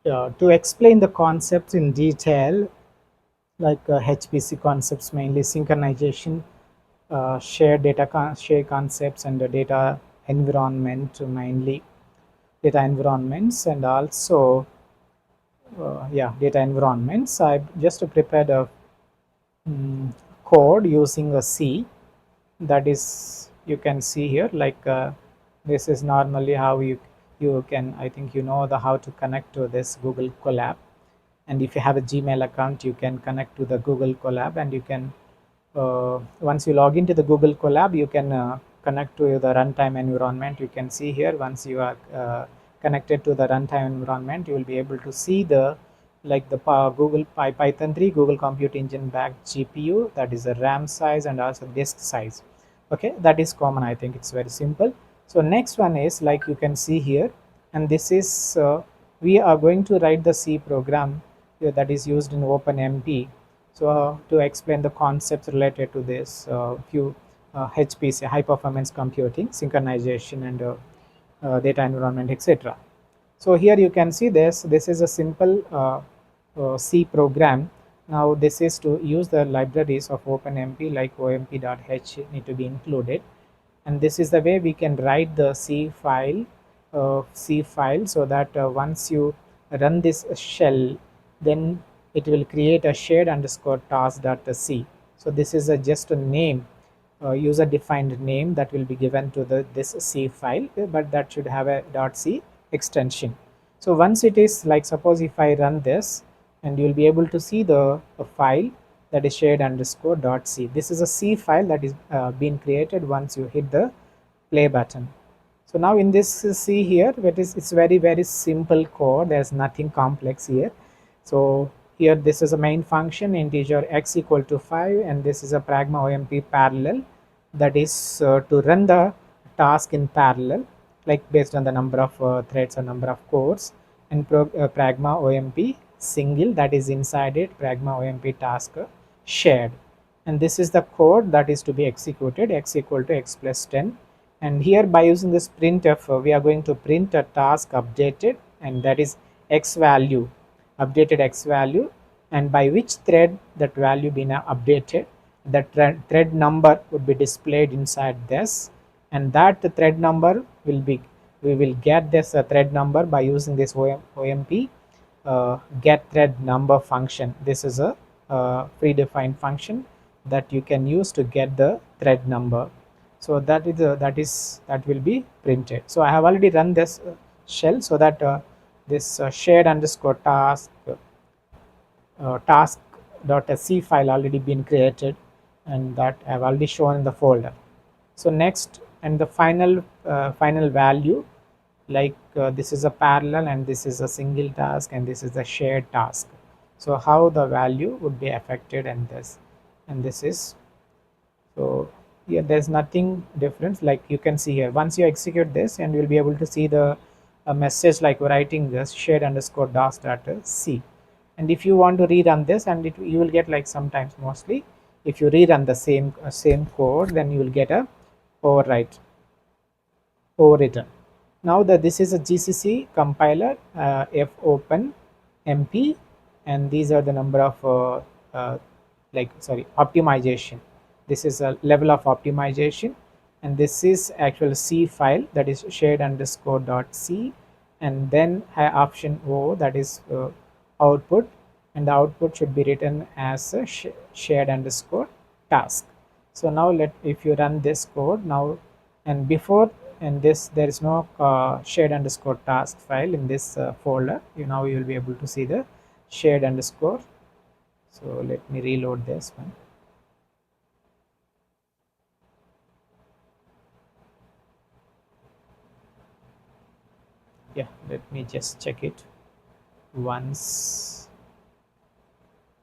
To explain the concepts in detail, like HPC concepts, mainly synchronization, share concepts, and the data environment, mainly data environments, and also data environments. I just prepared a mm, code using a C. That is, you can see here, like this is normally how you can, I think you know the how to connect to this Google Colab. And if you have a Gmail account, you can connect to the Google Colab, and you can once you log into the Google Colab, you can connect to the runtime environment. You can see here, once you are connected to the runtime environment, you will be able to see the like the Google Python 3 Google Compute Engine backed GPU, that is the RAM size and also disk size. Okay, that is common. I think it's very simple. So next one is, like you can see here, and this is we are going to write the C program that is used in OpenMP. So to explain the concepts related to this few HPC, high performance computing, synchronization, and data environment, etc. So here you can see this. This is a simple C program. Now this is to use the libraries of OpenMP, like omp.h need to be included, and this is the way we can write the C file, so that once you run this shell, then it will create a shared underscore task.c. So this is just a name, user defined name that will be given to this C file, but that should have a .c extension. So once it is, like suppose if I run this, and you will be able to see the file that is shared underscore .c. This is a C file that is being created once you hit the play button. So now in this C here, it's very simple code. There's nothing complex here. So here this is a main function, integer x equal to 5, and this is a pragma omp parallel, that is to run the task in parallel, like based on the number of threads or number of cores, and pragma omp single, that is inside it pragma omp task shared. And this is the code that is to be executed, x equal to x plus 10. And here, by using this printf, we are going to print a task updated, and that is x value, updated x value, and by which thread that value been updated. The thread number would be displayed inside this, and that thread number will be, we will get this thread number by using this omp get thread number function. This is a predefined function that you can use to get the thread number. So that will be printed. So I have already run this shell, so that this shared underscore task.c file already been created, and that I have already shown in the folder. So next, and the final value, like this is a parallel, and this is a single task, and this is a shared task. So how the value would be affected, and this is, so here there's nothing different. Like you can see here, once you execute this, and you'll be able to see the a message like writing this shared underscore task data c. And if you want to rerun this, and you will get, like sometimes, mostly if you rerun the same code, then you will get a overwrite overwritten. Now that this is a GCC compiler, f open mp, and these are the number of optimization. This is a level of optimization, and this is actual C file, that is shared underscore dot c, and then option O, that is output, and the output should be written as a shared underscore task. So now if you run this code now, and before, and this, there is no shared underscore task file in this folder. Now you will be able to see the shared underscore. So let me reload this one. Yeah, let me just check it once.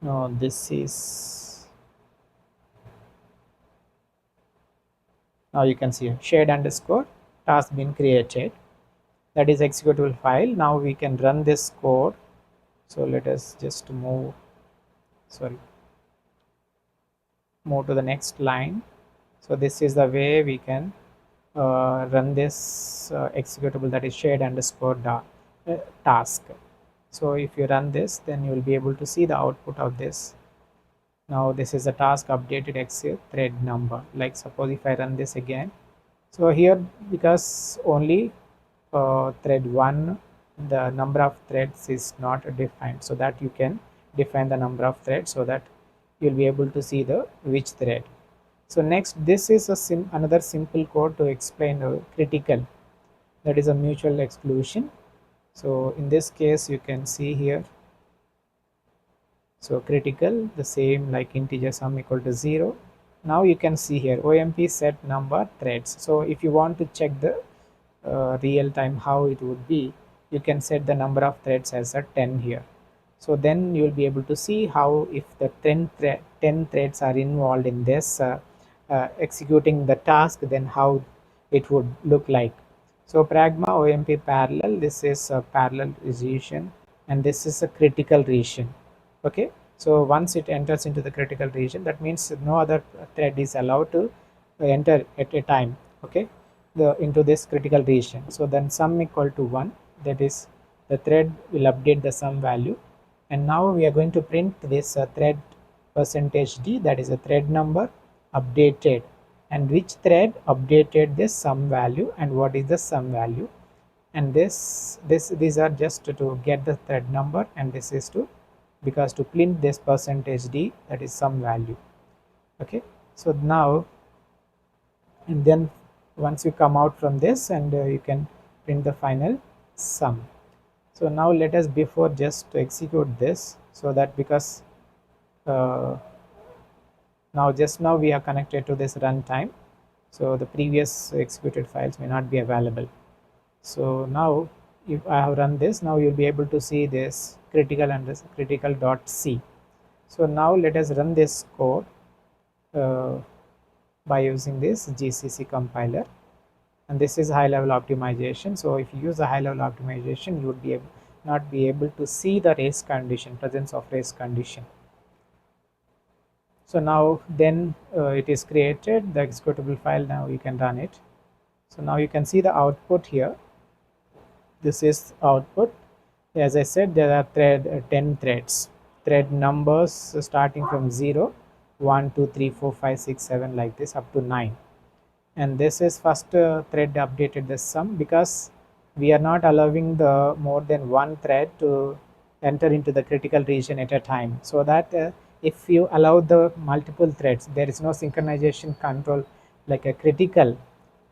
No, this is, now you can see shared underscore task been created, that is executable file. Now we can run this code. So let us just move to the next line. So this is the way we can run this executable, that is shared underscore task. So if you run this, then you will be able to see the output of this. Now this is a task updated exit thread number. Like suppose if I run this again, so here because only thread 1, the number of threads is not defined, so that you can define the number of threads so that you'll be able to see the which thread. So next, this is a another simple code to explain critical, that is a mutual exclusion. So in this case you can see here, so critical, the same like integer sum equal to 0. Now you can see here OMP set number threads. So if you want to check the real time how it would be, you can set the number of threads as a 10 here. So then you will be able to see how if the 10 threads are involved in this executing the task, then how it would look like. So pragma OMP parallel, this is a parallel region and this is a critical region. Okay, so once it enters into the critical region, that means no other thread is allowed to enter at a time. Okay, the into this critical region. So then sum equal to 1, that is the thread will update the sum value, and now we are going to print this thread percentage d, that is a thread number updated, and which thread updated this sum value and what is the sum value. And these are just to get the thread number, and this is to because to print this percentage d, that is some value. Okay, so now and then once you come out from this, and you can print the final sum. So now let us before just to execute this, so that because uh, now just now we are connected to this runtime, so the previous executed files may not be available. So now if I have run this, now you'll be able to see this critical and this critical.c. So now let us run this code uh, by using this GCC compiler, and this is high level optimization. So if you use a high level optimization, you would be able, not be able to see the race condition, presence of race condition. So now then it is created the executable file. Now you can run it. So now you can see the output here. This is output. As I said, there are 10 threads, thread numbers starting from 0, 1, 2, 3, 4, 5, 6, 7 like this up to 9. And this is first thread updated the sum, because we are not allowing the more than one thread to enter into the critical region at a time, so that if you allow the multiple threads, there is no synchronization control like a critical,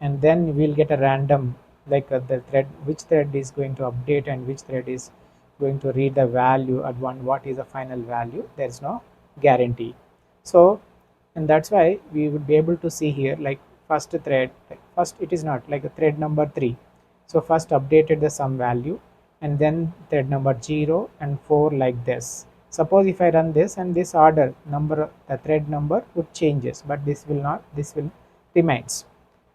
and then we'll get a random like the thread, which thread is going to update and which thread is going to read the value at one, what is the final value, there is no guarantee. So and that's why we would be able to see here like first thread, first it is not like a thread number 3, so first updated the sum value, and then thread number 0 and 4 like this. Suppose if I run this, and this order number, the thread number would changes, but this will not, this will remains.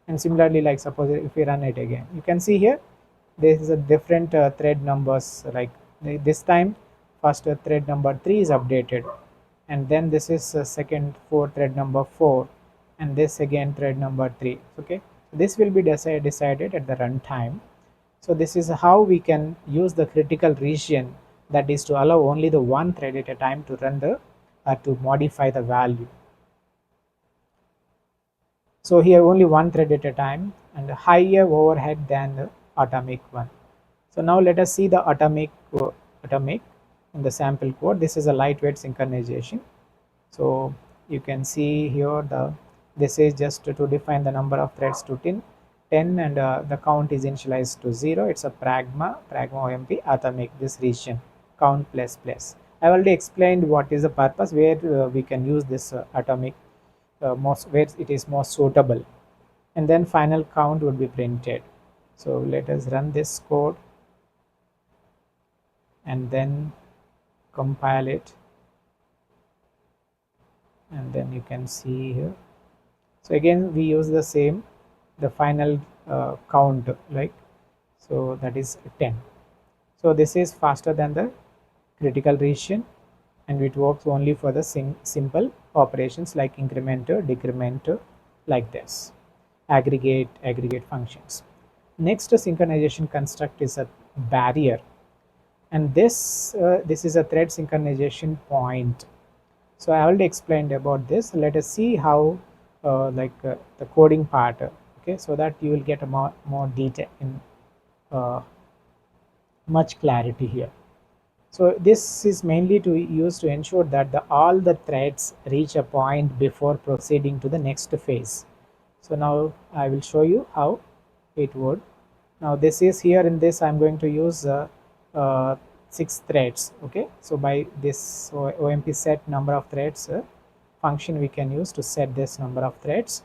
And similarly, like suppose if we run it again, you can see here there is a different thread numbers, like this time first thread number 3 is updated, and then this is second for thread number 4, and this again thread number 3. Okay, so this will be decided at the runtime. So this is how we can use the critical region, that is to allow only the one thread at a time to run the to modify the value. So here only one thread at a time, and higher overhead than the atomic one. So now let us see the atomic in the sample code. This is a lightweight synchronization. So you can see here this is just to define the number of threads to 10, and the count is initialized to 0. It's a pragma OMP atomic, this region count plus plus. I already explained what is the purpose, where we can use this atomic most, where it is most suitable, and then final count would be printed. So let us run this code and then compile it, and then you can see here. So again we use the same, the final count, like, so that is 10. So this is faster than the critical region, and it works only for the simple operations like incrementer, decrementer, like this, aggregate functions. Next synchronization construct is a barrier. and this is a thread synchronization point. So I already explained about this. Let us see how the coding part, okay, so that you will get a more detail in uh, much clarity here. So this is mainly to use to ensure that all the threads reach a point before proceeding to the next phase. So now I will show you how it would. Now this is here in this I'm going to use uh, 6 threads. Okay, so by this OMP set number of threads function we can use to set this number of threads,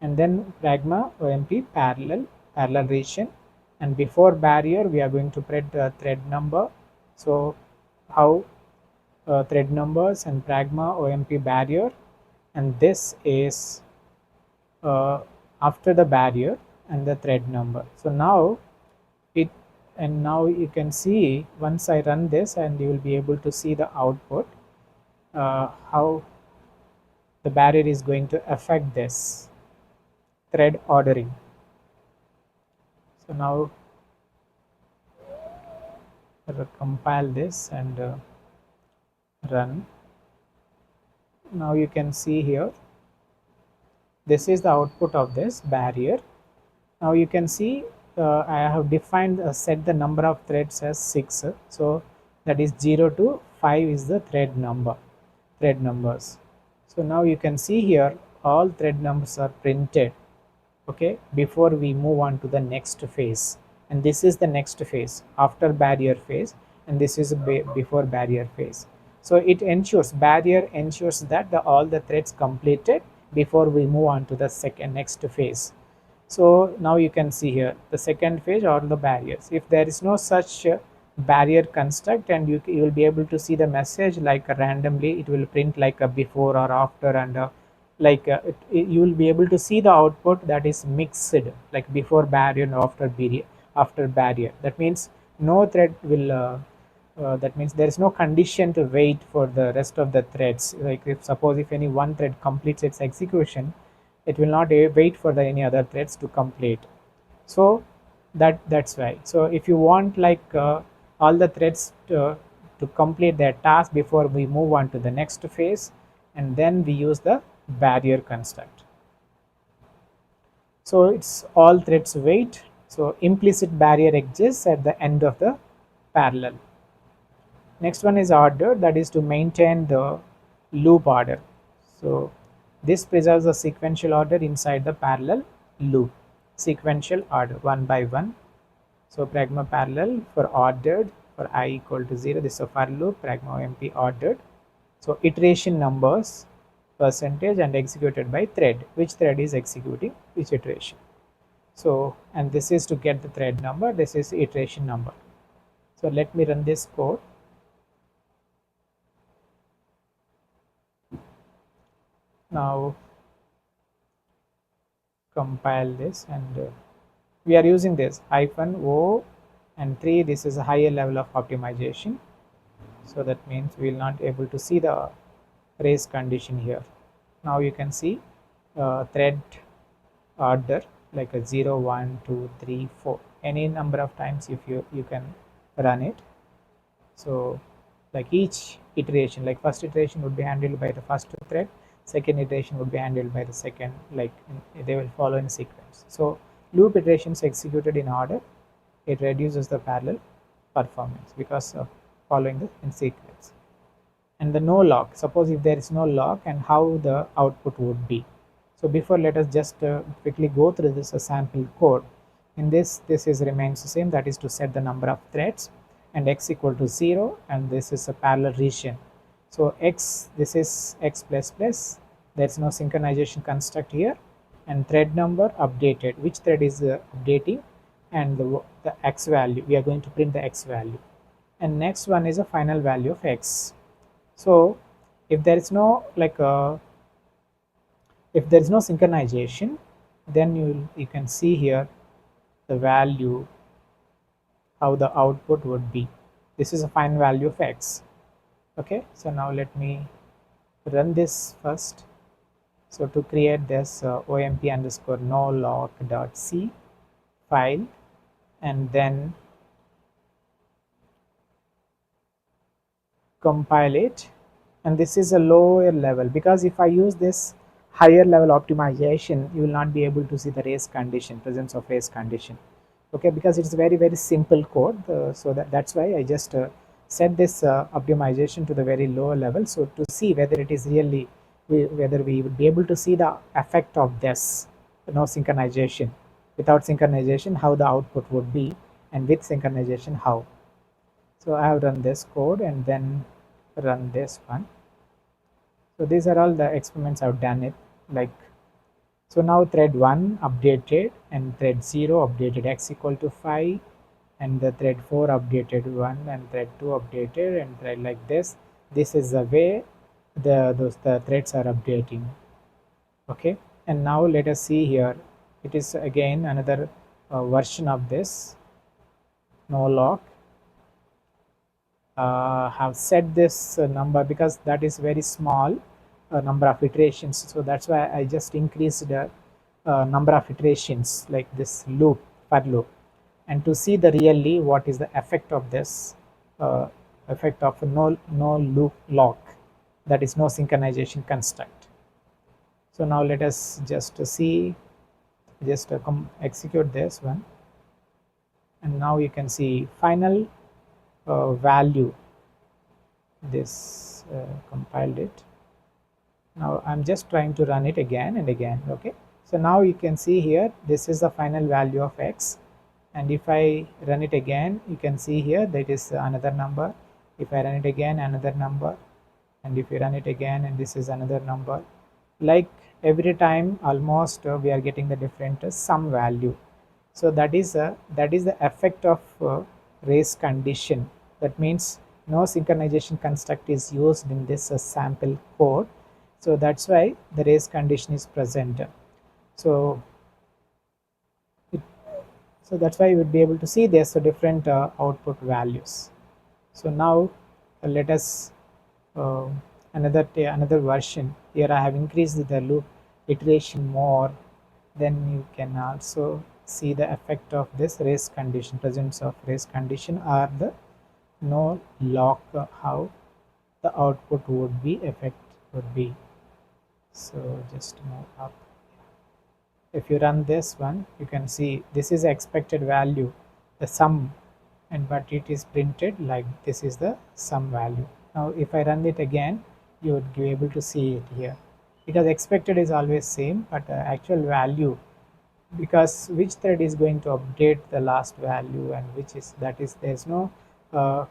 and then pragma OMP parallel region, and before barrier we are going to print thread number. So how thread numbers and pragma OMP barrier, and this is uh, after the barrier and the thread number. So now it, and now you can see once I run this, and you will be able to see the output, how the barrier is going to affect this thread ordering. So now compile this and run. Now you can see here this is the output of this barrier. Now you can see I have defined set the number of threads as 6. So that is 0 to 5 is the thread numbers. So now you can see here all thread numbers are printed, okay, before we move on to the next phase. And this is the next phase after barrier phase, and this is before barrier phase. So it ensures, barrier ensures that all the threads completed before we move on to the next phase. So now you can see here the second phase or the barriers. If there is no such barrier construct, and you will be able to see the message like randomly, it will print like a before or after, and you will be able to see the output that is mixed, like before barrier and after barrier. That means no thread will that means there is no condition to wait for the rest of the threads. Like if suppose if any one thread completes its execution, it will not wait for the any other threads to complete. So that's why. So if you want like all the threads to complete their task before we move on to the next phase, and then we use the barrier construct. So it's all threads wait. So implicit barrier exists at the end of the parallel. Next one is order, that is to maintain the loop order. So this preserves the sequential order inside the parallel loop. Sequential order one by one. So pragma parallel for ordered for I equal to 0. This is a for loop, pragma OMP ordered. So iteration numbers, percentage, and executed by thread. Which thread is executing which iteration. So, and this is to get the thread number, this is iteration number. So let me run this code. Now compile this, and we are using this -o and 3. This is a higher level of optimization, so that means we will not able to see the race condition here. Now you can see thread order like a 0 1 2 3 4, any number of times if you can run it. So like each iteration, like first iteration would be handled by the first thread, second iteration would be handled by the second, like they will follow in sequence. So loop iterations executed in order, it reduces the parallel performance because of following the in sequence. And the no lock, suppose if there is no lock, and how the output would be. So before, let us just quickly go through this sample code. In this is remains the same, that is to set the number of threads, and x equal to 0, and this is a parallel region. So x, this is x plus plus, there's no synchronization construct here, and thread number updated, which thread is updating, and the x value, we are going to print the x value. And next one is a final value of x. So if there is no if there is no synchronization, then you can see here the value, how the output would be. This is a final value of x. Okay, so now let me run this first. So to create this omp underscore no lock dot c file, and then compile it, and this is a lower level, because if I use this higher level optimization, you will not be able to see the race condition, presence of race condition. Okay, because it's very simple code, so that's why I just set this optimization to the very lower level, so to see whether it is really whether we would be able to see the effect of this no synchronization. Without synchronization, how the output would be, and with synchronization, how. So I have run this code and then run this one. So these are all the experiments I've done it. Like, so now thread 1 updated and thread 0 updated x equal to 5, and the thread 4 updated 1 and thread 2 updated, and thread like this. This is the way the threads are updating. Okay, and now let us see here. It is again another version of this no lock. Have set this number because that is very small number of iterations, so that's why I just increased the number of iterations like this loop for loop, and to see the really what is the effect of this effect of no loop lock, that is no synchronization construct. So now let us just see, just execute this one, and now you can see final value. This compiled it. Now I'm just trying to run it again and again. Okay, so now you can see here this is the final value of x, and if I run it again, you can see here that is another number. If I run it again, another number, and if you run it again, and this is another number. Like every time almost we are getting the different sum value. So that is the effect of race condition. That means no synchronization construct is used in this sample code, so that's why the race condition is present. So it, so that's why you would be able to see there's a different output values. So now let us uh, another version. Here I have increased the loop iteration more. Then you can also see the effect of this race condition, presence of race condition, or the no lock, how the output would be, effect would be. So just move up. If you run this one, you can see this is the expected value, the sum, and but it is printed like this is the sum value. Now if I run it again, you would be able to see it here, because expected is always same, but actual value, because which thread is going to update the last value and which is, that is, there's no uh,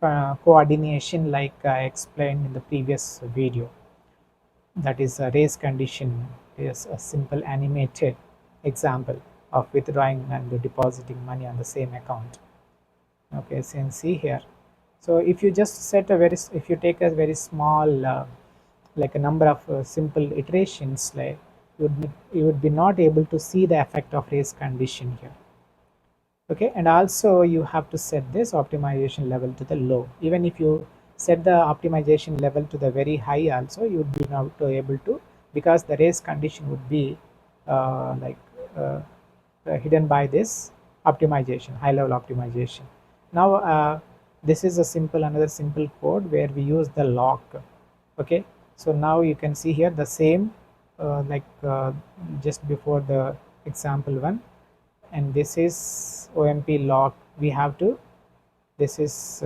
coordination like I explained in the previous video. That is a race condition is a simple animated example of withdrawing and depositing money on the same account. Okay, so you can see here. So if you just set a very, if you take a very small like a number of simple iterations, like you would be not able to see the effect of race condition here. Okay, and also you have to set this optimization level to the low. Even if you set the optimization level to the very high also, you would be not able to, because the race condition would be like hidden by this optimization, high level optimization. Now this is a simple, another simple code where we use the lock. Okay, so now you can see here the same like just before the example one, and this is OMP lock. We have to, this is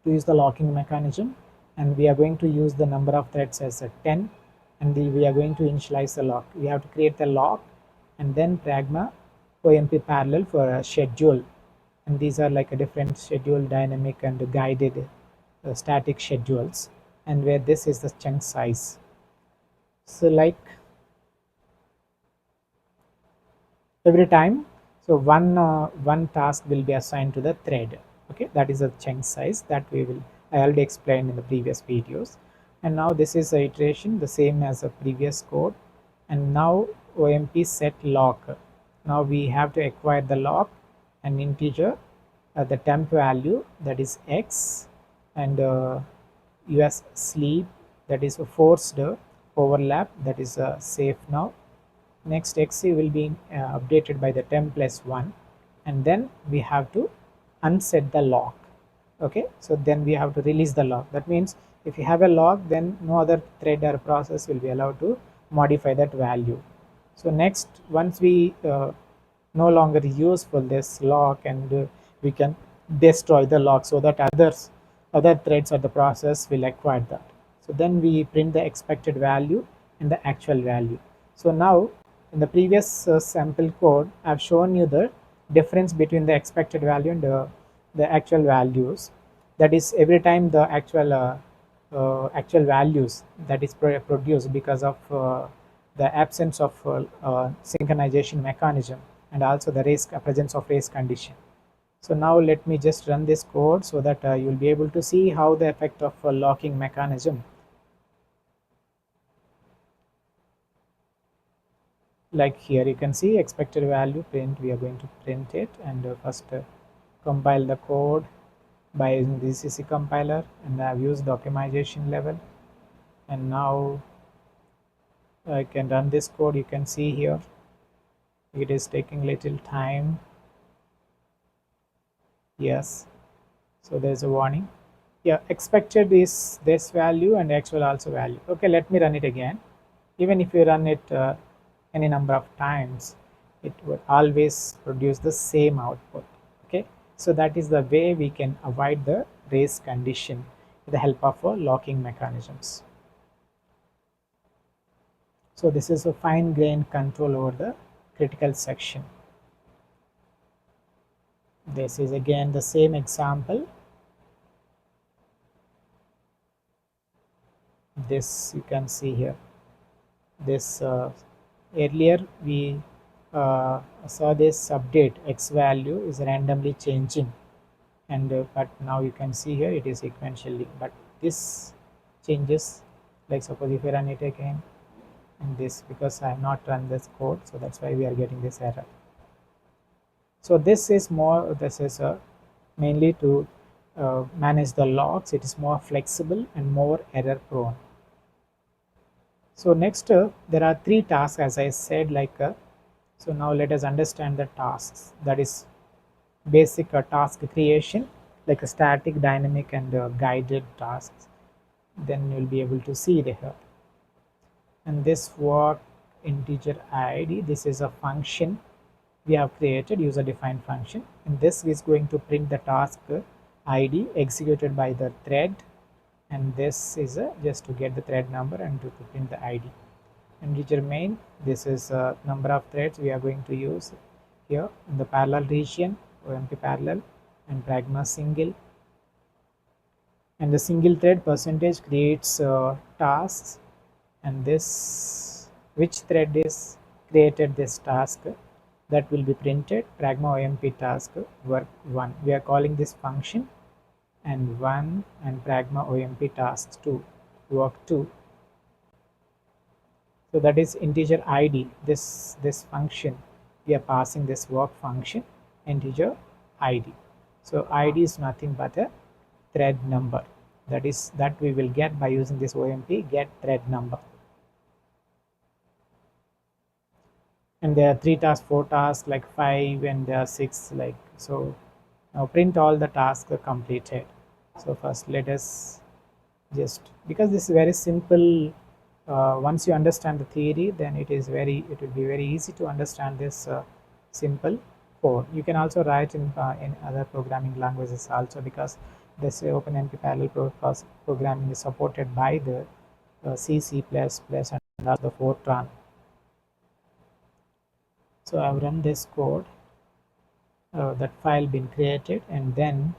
to use the locking mechanism, and we are going to use the number of threads as a 10, and we are going to initialize the lock. We have to create the lock and then pragma OMP parallel for a schedule, and these are like a different schedule, dynamic and guided static schedules, and where this is the chunk size. So like every time, so one task will be assigned to the thread. Okay, that is a chunk size that we will, I already explained in the previous videos. And now this is a iteration the same as the previous code, and now OMP set lock. Now we have to acquire the lock, an integer, the temp value, that is x, and us sleep, that is a forced overlap, that is safe now. Next xc will be updated by the temp plus 1, and then we have to unset the lock. Okay, so then we have to release the log. That means if you have a log, then no other thread or process will be allowed to modify that value. So next, once we no longer useful this log, and we can destroy the log so that other threads of the process will acquire that. So then we print the expected value and the actual value. So now in the previous sample code, I've shown you the difference between the expected value and the actual values. That is, every time the actual values that is produced because of the absence of synchronization mechanism, and also the presence of race condition. So now let me just run this code so that you will be able to see how the effect of locking mechanism. Like here you can see expected value print, we are going to print it, and first compile the code by using the GCC compiler, and I have used the optimization level, and now I can run this code. You can see here it is taking little time. Yes, so there's a warning. Yeah, expected is this value and actual also value. Okay, let me run it again. Even if you run it any number of times, it would always produce the same output. Okay, so that is the way we can avoid the race condition with the help of locking mechanisms. So this is a fine-grained control over the critical section. This is again the same example. This you can see here. This earlier we saw this update x value is randomly changing, and but now you can see here it is sequentially, but this changes. Like suppose if I run it again, and this, because I have not run this code, so that's why we are getting this error. So this is mainly to manage the logs. It is more flexible and more error prone. So next there are three tasks, as I said, so now let us understand the tasks. That is basic task creation, like a static, dynamic, and guided tasks. Then you'll be able to see the here. And this work integer id, this is a function we have created, user defined function, and this is going to print the task id executed by the thread, and this is just to get the thread number and to print the id. Integer main, this is number of threads we are going to use here in the parallel region, OMP parallel, and pragma single. And the single thread percentage creates tasks, and this which thread is created this task, that will be printed pragma OMP task work 1. We are calling this function, and 1, and pragma OMP tasks 2 work 2. So that is integer id. This function we are passing this work function integer id. So id is nothing but a thread number. That we will get by using this OMP get thread number. And there are 3 tasks, 4 tasks, like 5, and there are 6, like so. Now print all the tasks completed. So first let us just, because this is very simple, once you understand the theory, then it will be very easy to understand this simple code. You can also write in other programming languages also, because this OpenMP parallel programming is supported by the C, C++, and also the Fortran. So I've run this code, that file been created, and then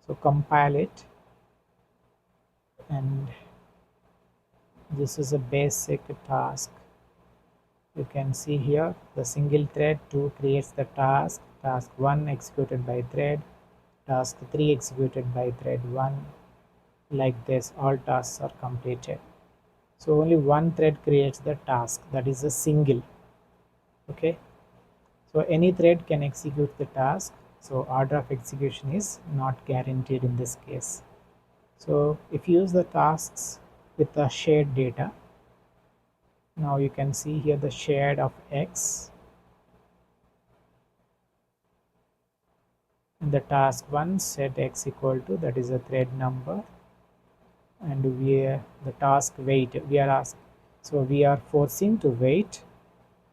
so compile it, and this is a basic task. You can see here the single thread 2 creates the task 1 executed by thread, task 3 executed by thread 1. Like this, all tasks are completed. So only one thread creates the task, that is a single. Okay, so any thread can execute the task, so order of execution is not guaranteed in this case. So if you use the tasks with the shared data, now you can see here the shared of x, In the task 1 set x equal to, that is a thread number, and the task wait we are asked, so we are forcing to wait,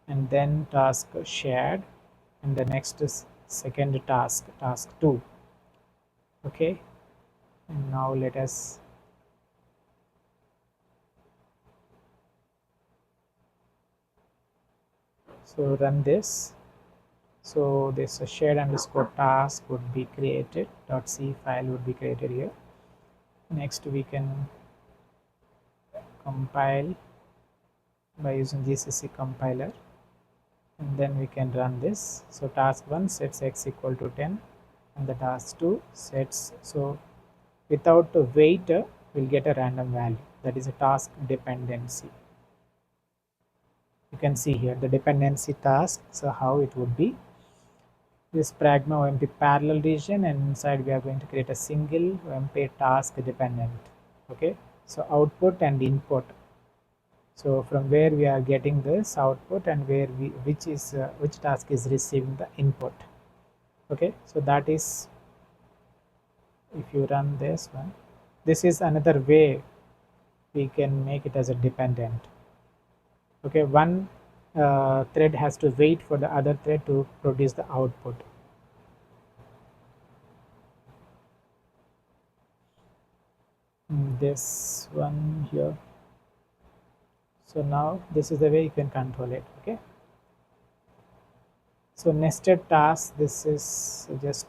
and then task shared, and the next is second task 2. Okay, and now let us run this. So this shared underscore task would be created, .c file would be created here. Next we can compile by using GCC compiler, and then we can run this. So task 1 sets x equal to 10, and the task 2 sets, so without a wait we'll get a random value, that is a task dependency. You can see here the dependency task, so how it would be this pragma OMP parallel region, and inside we are going to create a single OMP task dependent. Okay, so output and input, so from where we are getting this output and where we which task is receiving the input. Okay, so that is, if you run this one, this is another way we can make it as a dependent. Okay, one thread has to wait for the other thread to produce the output. This one here, so now this is the way you can control it. Okay, so nested tasks, this is just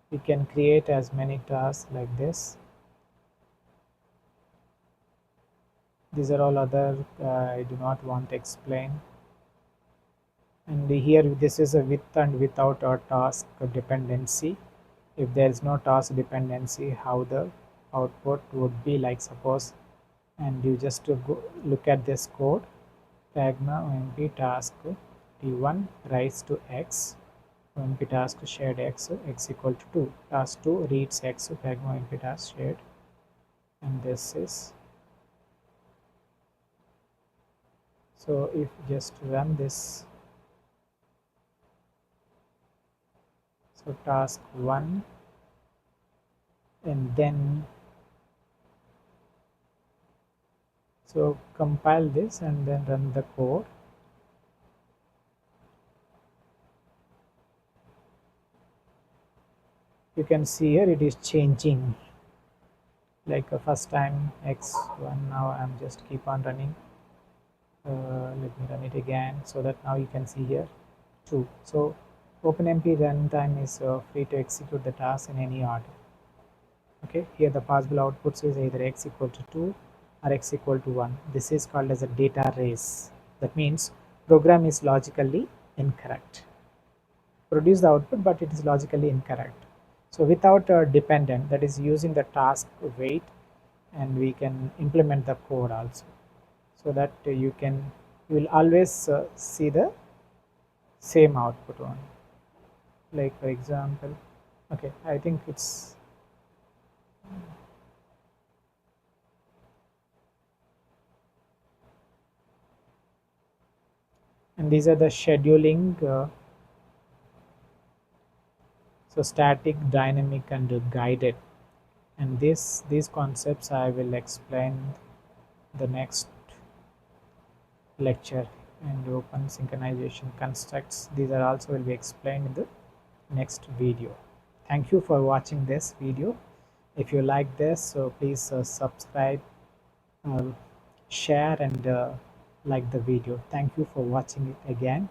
we can create as many tasks like this. These are all other I do not want to explain. And here this is a with and without a task dependency. If there is no task dependency, how the output would be, like suppose, and you just to go look at this code, pragma omp task t1 rise to x, omp task shared x equal to 2, task 2 reads x, pragma omp task shared, and this is, so if just run this, so task 1, and then so compile this and then run the code. You can see here it is changing, like first time x1, now I'm just keep on running. Let me run it again, so that now you can see here 2. So OpenMP runtime is free to execute the task in any order. Okay, here the possible outputs is either x equal to 2 or x equal to 1. This is called as a data race. That means program is logically incorrect. Produce the output, but it is logically incorrect. So without a dependent, that is using the task wait, and we can implement the code also, so that you will always see the same output one. Like for example, okay, I think it's, and these are the scheduling, so static, dynamic, and guided, and these concepts I will explain the next lecture. And open synchronization constructs, these are also will be explained in the next video. Thank you for watching this video. If you like this, so please subscribe, uh, share, and like the video. Thank you for watching it again.